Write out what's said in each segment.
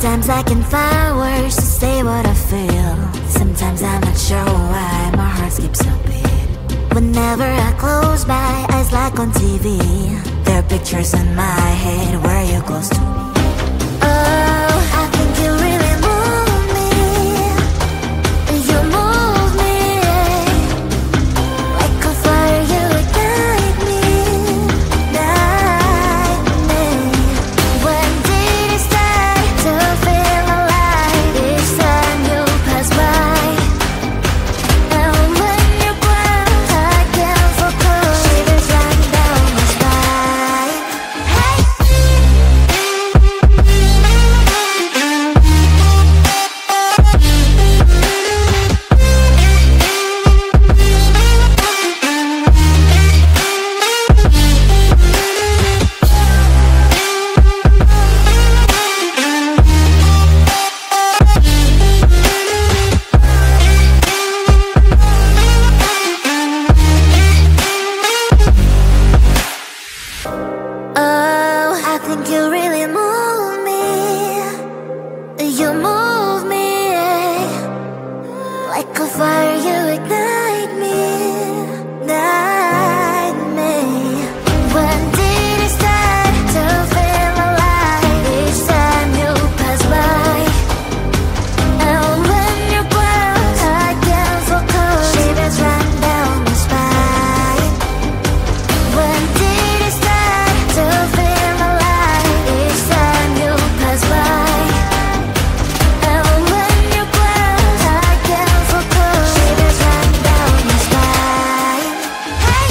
Sometimes I can find words to say what I feel. Sometimes I'm not sure why my heart skips a beat. Whenever I close my eyes like on TV, there are pictures in my head where you're close to me. Oh, I think you really move me. You move me like a fire, you ignite me, ignite me. When did it start to feel alive? Each time you pass by, and when you're gone, I can't focus. Shivers running down my spine. Hey. Oh, I think you really move me. You move me like a fire, you ignite me, ignite me. When did it start to feel alive? Each time you pass by, and when you're gone, I can't focus. Shivers run down my spine. When did it start to feel alive? Each time you pass by, and when you're gone, I can't focus. Shivers run down my spine. Hey.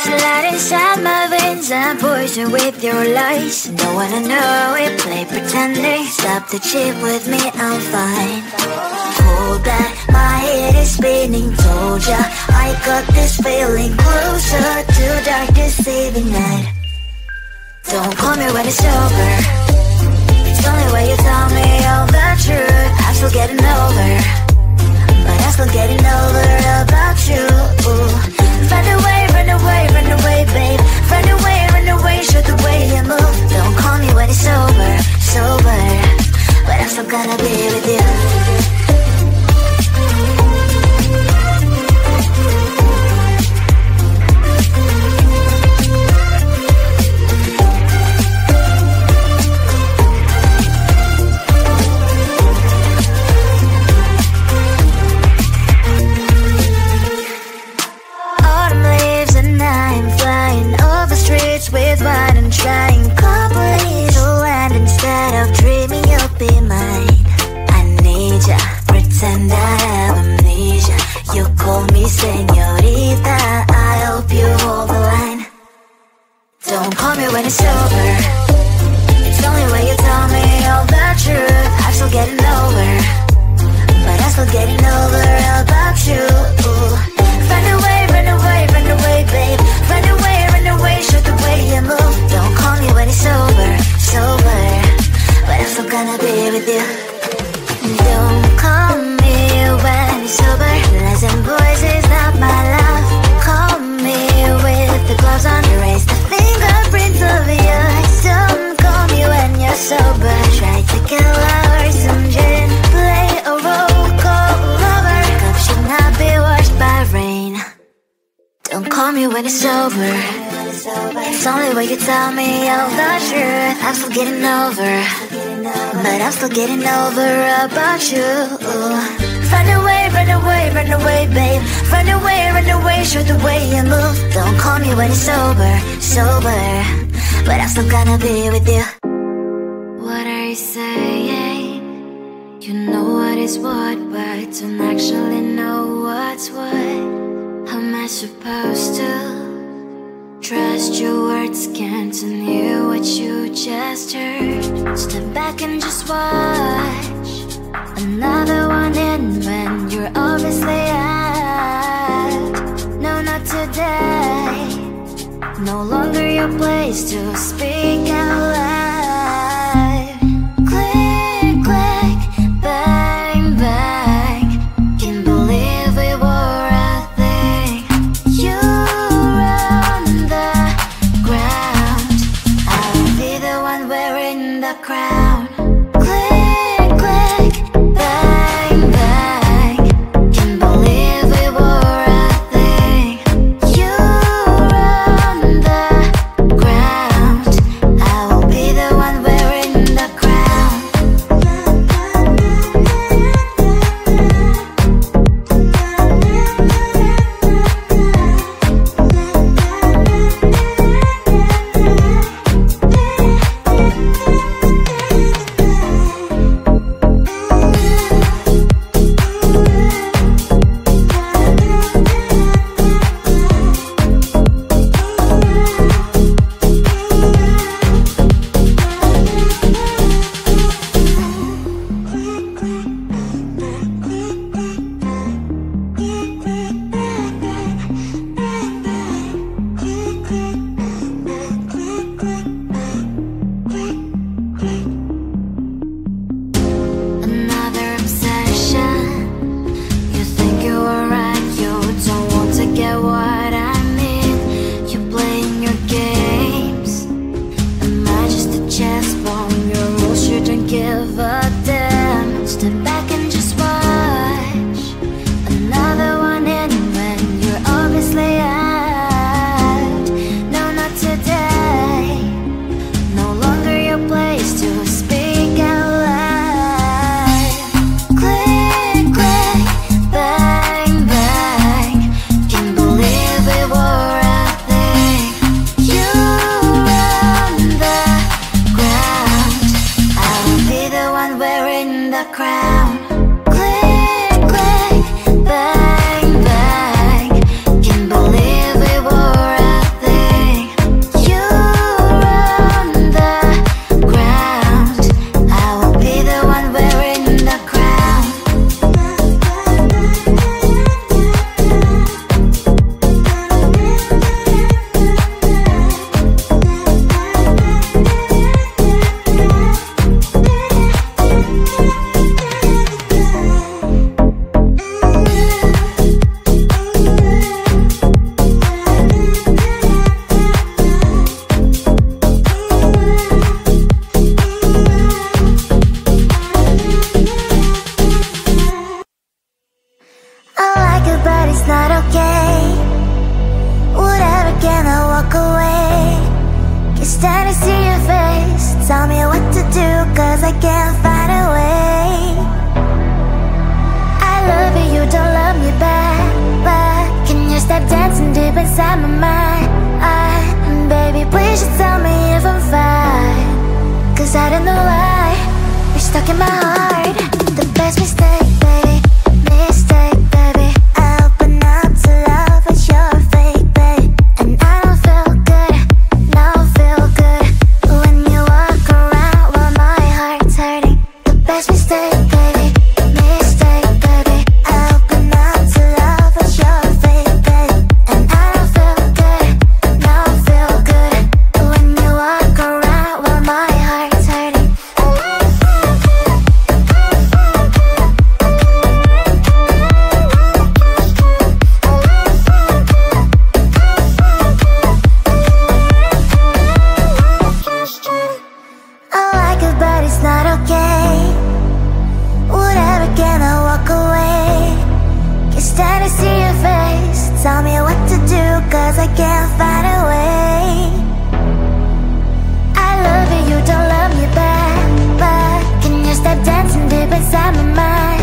Slide inside my veins and poison with your lies. Don't wanna know it, play pretending. Stop the chip with me, I'm fine. Hold back, my head is spinning. Told ya, I got this feeling. Closer to dark deceiving night. Don't call me when it's over. It's only when you tell me all the truth. I'm still getting over, but I'm still getting over about you. Run away, run away, run away, babe. Run away, show the way you move. Don't call me when it's over, sober, but I'm still gonna be with you. Autumn leaves and I'm flying over streets with wine and trying company to land instead of dreaming you'll be mine. I need ya, pretend I have amnesia. You call me señorita, I hope you hold the line. Don't call me when it's over. It's only when you tell me all the truth. I'm still getting over, but I'm still getting over about you. Run away, run away, run away, babe. Run away, show the way you move. Don't call me when it's over, sober, but I'm still gonna be with you. Don't call me when it's sober. Listen, boys is not my love. Call me with the gloves on. Erase the fingerprints of your eyes. Don't call me when you're sober. Try to kill hours, some gin. Play a role called lover. Cup should not be washed by rain. Don't call me when it's sober. It's only when you tell me all the truth. I'm still getting over, but I'm still getting over about you. Run away, run away, run away, babe. Run away, show the way you move. Don't call me when it's sober, sober, but I'm still gonna be with you. What are you saying? You know what is what, but don't actually know what's what. I'm I supposed to trust your words, continue what you just heard? Step back and just watch another one in when you're obviously out. No, not today. No longer your place to speak out loud. Click, click, bang, bang. Can't believe we were a thing. You run the ground, I'll be the one wearing the crown. Click, click, bang, bang. Can't believe we were a thing. You run the ground, I will be the one wearing the crown. Another obsession. You think you are right, you don't want to get what I mean. You're playing your games. Am I just a chess ball? Your rules, you don't give a damn. Step back and just watch another one in when you're obviously out. No, not today. No longer your place to speak out loud. Click, click, bang, bang. Can't believe we were a thing. You run the ground, I will be the one wearing the crown. Click, click, bang, bang. Can't believe we were a thing. You run the ground, I will be the one wearing the crown. I like it, but it's not okay. Whatever, can I walk away? Can't stand to see your face. Tell me what to do, cause I can't find a way. I love you, you don't love me back. But can you stop dancing deep inside my mind? Baby, please just tell me if I'm fine. Cause I don't know why you're stuck in my heart. The best mistake, baby. Mistake, baby. I open up to love, but you're fake, babe. And I don't feel good, no feel good when you walk around while my heart's hurting. The best mistake, baby. Mistake, baby. I open up to love, but you're fake, babe. And I don't feel good, no feel good when you walk around while my heart's hurting. I like it, but it's not okay. Whatever, can I walk away? Can't stand to see your face. Tell me what to do, cause I can't find a way. I love you, you don't love me back. But can you stop dancing deep inside my mind?